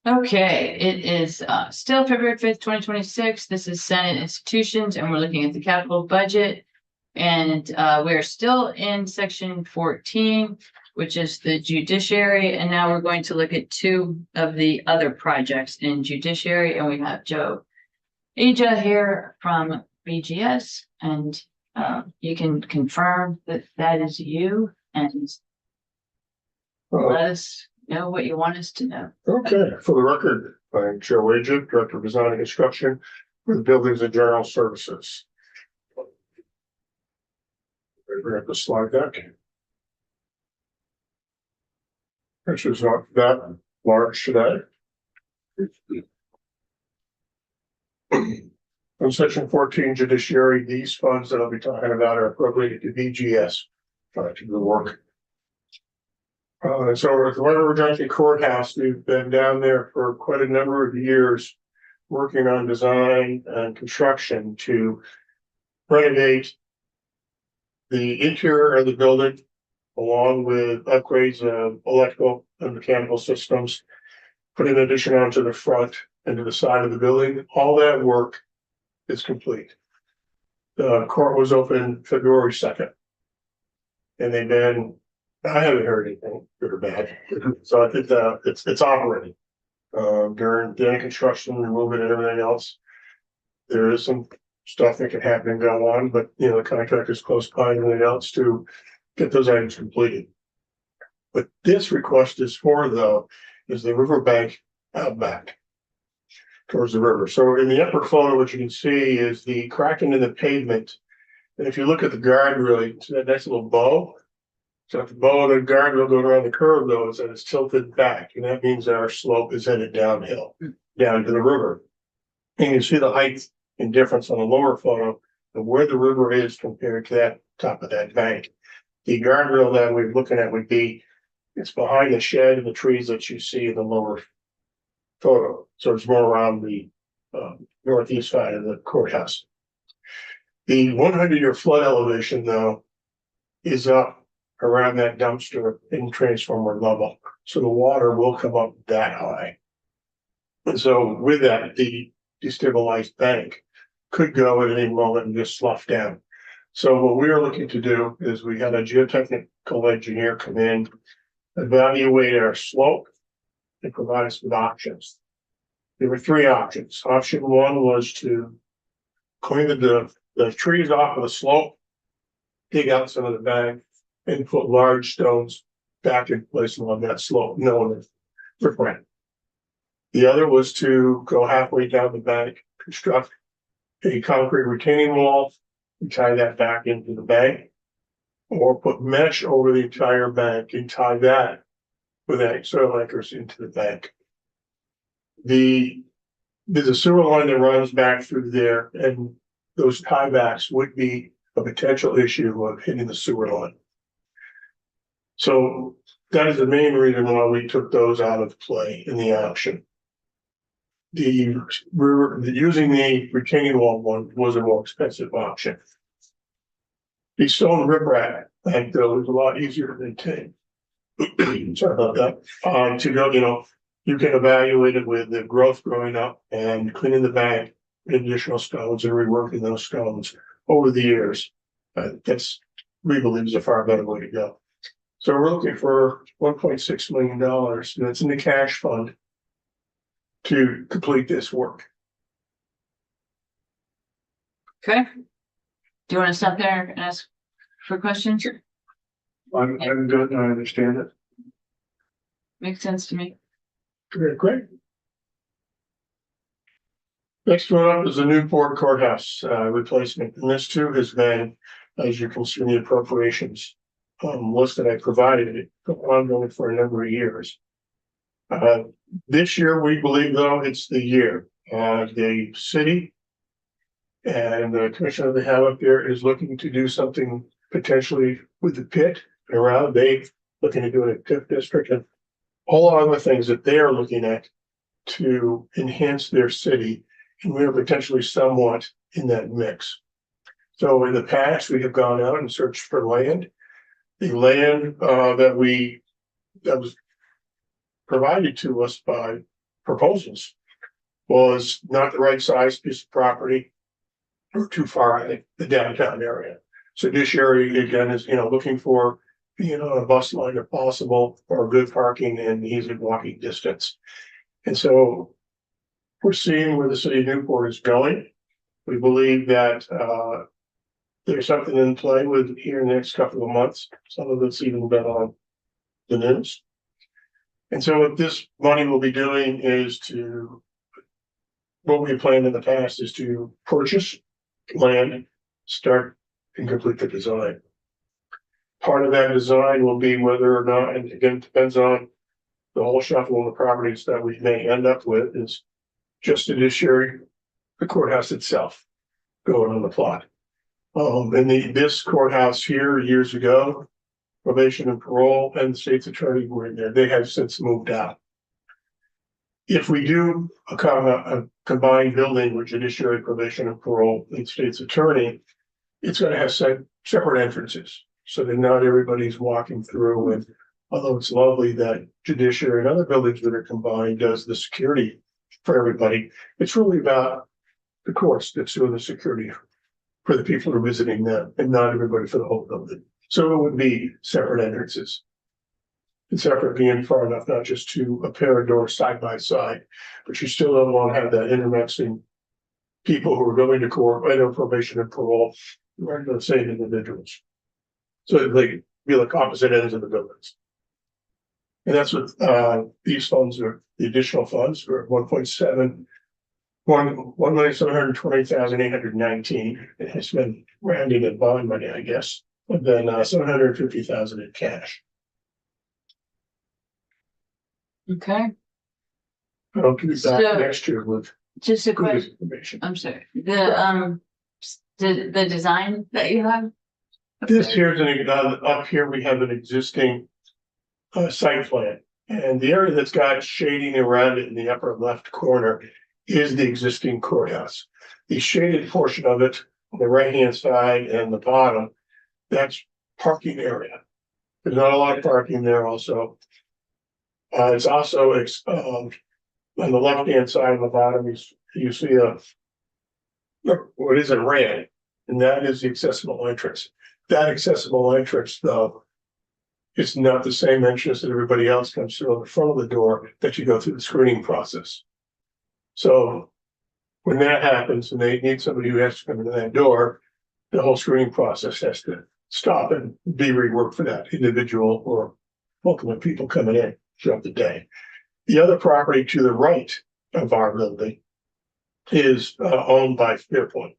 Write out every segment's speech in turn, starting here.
Okay, it is still February 5th, 2026. This is Senate Institutions, and we're looking at the capital budget. And we're still in section 14, which is the judiciary. And now we're going to look at two of the other projects in judiciary. And we have Joe Aja here from BGS, and you can confirm that that is you and let us know what you want us to know. Okay, for the record, I'm Joe Agent, Director of Design and Construction for the Buildings and General Services. Bring up the slide deck. Which is not that large today. On section 14 judiciary, these funds that I'll be talking about are appropriated to BGS to do the work. So at the Weber Junction Courthouse, we've been down there for quite a number of years working on design and construction to renovate the interior of the building, along with upgrades of electrical and mechanical systems, put an addition onto the front and to the side of the building. All that work is complete. The court was open February 2nd. And I haven't heard anything good or bad. So I think it's operating. During construction, removing and everything else, there is some stuff that can happen and go on, but the contractor is close by and everything else to get those items completed. What this request is for, though, is the riverbank out back towards the river. So in the upper photo, what you can see is the cracking in the pavement. And if you look at the guardrail, you can see that nice little bow. So if the bow of the guardrail going around the curve goes and it's tilted back, and that means our slope is headed downhill, down to the river. And you see the height and difference on the lower photo of where the river is compared to that top of that bank. The guardrail that we're looking at would be, it's behind the shed and the trees that you see in the lower photo. So it's more around the northeast side of the courthouse. The 100-year flood elevation, though, is up around that dumpster in transformer level. So the water will come up that high. And so with that, the destabilized bank could go at any moment and just slough down. So what we are looking to do is we had a geotechnical engineer come in, evaluate our slope, and provide us with options. There were three options. Option one was to clean the trees off of the slope, dig out some of the bank, and put large stones back in place along that slope, known as riprap. The other was to go halfway down the bank, construct a concrete retaining wall, and tie that back into the bank, or put mesh over the entire bank and tie that with soil anchors into the bank. There's a sewer line that runs back through there, and those tiebacks would be a potential issue of hitting the sewer line. So that is the main reason why we took those out of play in the auction. Using the retaining wall one was a more expensive option. The stone riprap, I think, though, was a lot easier to maintain. Sorry about that. To go, you can evaluate it with the growth growing up and cleaning the bank, additional stones, and reworking those stones over the years. We believe is a far better way to go. So we're looking for $1.6 million, and it's in the cash fund to complete this work. Okay. Do you want to stop there and ask for questions? Sure. I'm good. I understand it. Makes sense to me. Great. Next one up is the Newport Courthouse replacement, and this too has been, as you can see in the appropriations list that I provided, it ongoing for a number of years. This year, we believe, though, it's the year. The city and the commissioner they have up there is looking to do something potentially with the pit around. They're looking to do a pit district and all other things that they are looking at to enhance their city. And we are potentially somewhat in that mix. So in the past, we have gone out and searched for land. The land that was provided to us by proposals was not the right size piece of property or too far out of the downtown area. So Judiciary again is, looking for being on a bus line if possible or good parking and easy walking distance. And so we're seeing where the city of Newport is going. We believe that there's something in play with here in the next couple of months. Some of it's even been on the news. And so what this money will be doing is what we planned in the past is to purchase land, start and complete the design. Part of that design will be whether or not, and again, it depends on the whole shuffle of the properties that we may end up with, is just Judiciary, the courthouse itself going on the plot. And this courthouse here years ago, probation and parole and the state's attorney were in there. They have since moved out. If we do a combined building with Judiciary, probation and parole and state's attorney, it's going to have separate entrances so that not everybody's walking through. And although it's lovely that Judiciary and other buildings that are combined does the security for everybody, it's really about the courts that's doing the security for the people who are visiting them and not everybody for the whole building. So it would be separate entrances. And separate being far enough, not just to a pair of doors side by side, but you still don't want to have that intermixing people who are going to court, I know probation and parole, are the same individuals. So they be like opposite ends of the buildings. And that's what these funds are, the additional funds are 1,720,819. It has been rounded in bond money, I guess, and then 750,000 in cash. Okay, I'll give you back So- next year with just a good question. information. I'm sorry. The design that you have? This here's up here, we have an existing site plan. And the area that's got shading around it in the upper left corner is the existing courthouse. The shaded portion of it, on the right-hand side and the bottom, that's parking area. There's not a lot of parking there also. It's also on the left-hand side on the bottom, you see what is a ramp, and that is the accessible entrance. That accessible entrance, though, is not the same entrance that everybody else comes through on the front of the door that you go through the screening process. So when that happens and they need somebody who has to come into that door, the whole screening process has to stop and be reworked for that individual or multiple people coming in throughout the day. The other property to the right of our building is owned by Fairpoint.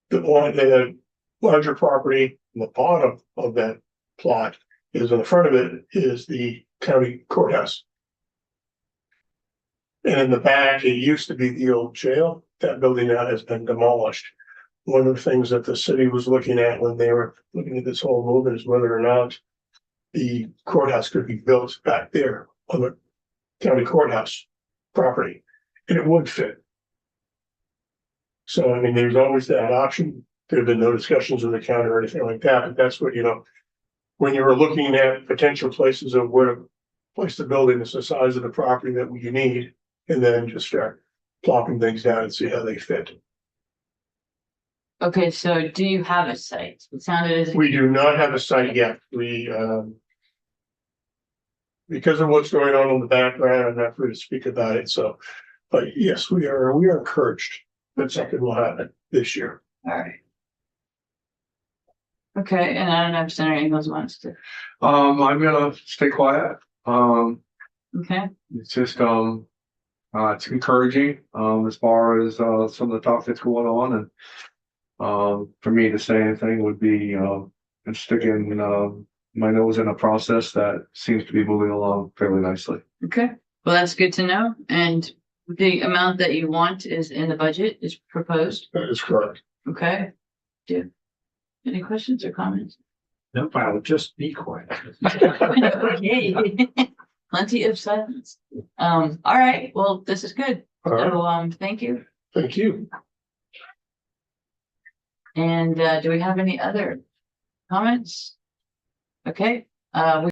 The larger property in the bottom of that plot is in the front of it is the county courthouse. And in the back, it used to be the old jail. That building now has been demolished. One of the things that the city was looking at when they were looking at this whole movement is whether or not the courthouse could be built back there on the county courthouse property, and it would fit. So, I mean, there's always that option. There have been no discussions with the county or anything like that, but that's what, when you were looking at potential places of where to place the building, it's the size of the property that you need, and then just start plopping things down and see how they fit. Okay, so do you have a site? It sounded as. We do not have a site yet. Because of what's going on in the background, I'm not free to speak about it. So, but yes, we are encouraged that something will happen this year. All right. Okay, and I don't know if Senator Ingles wants to. I'm gonna stay quiet. Okay, It's just, it's encouraging, as far as, some of the talk that's going on, and, for me to say anything would be, sticking, my nose in a process that seems to be moving along fairly nicely. okay. Well, that's good to know. And the amount that you want is in the budget is proposed. That is correct. Okay. Do you have any questions or comments? No, I would just be quiet. Okay. Plenty of silence. All right. Well, this is good. All right. So, thank you. Thank you. And, do we have any other comments? Okay, we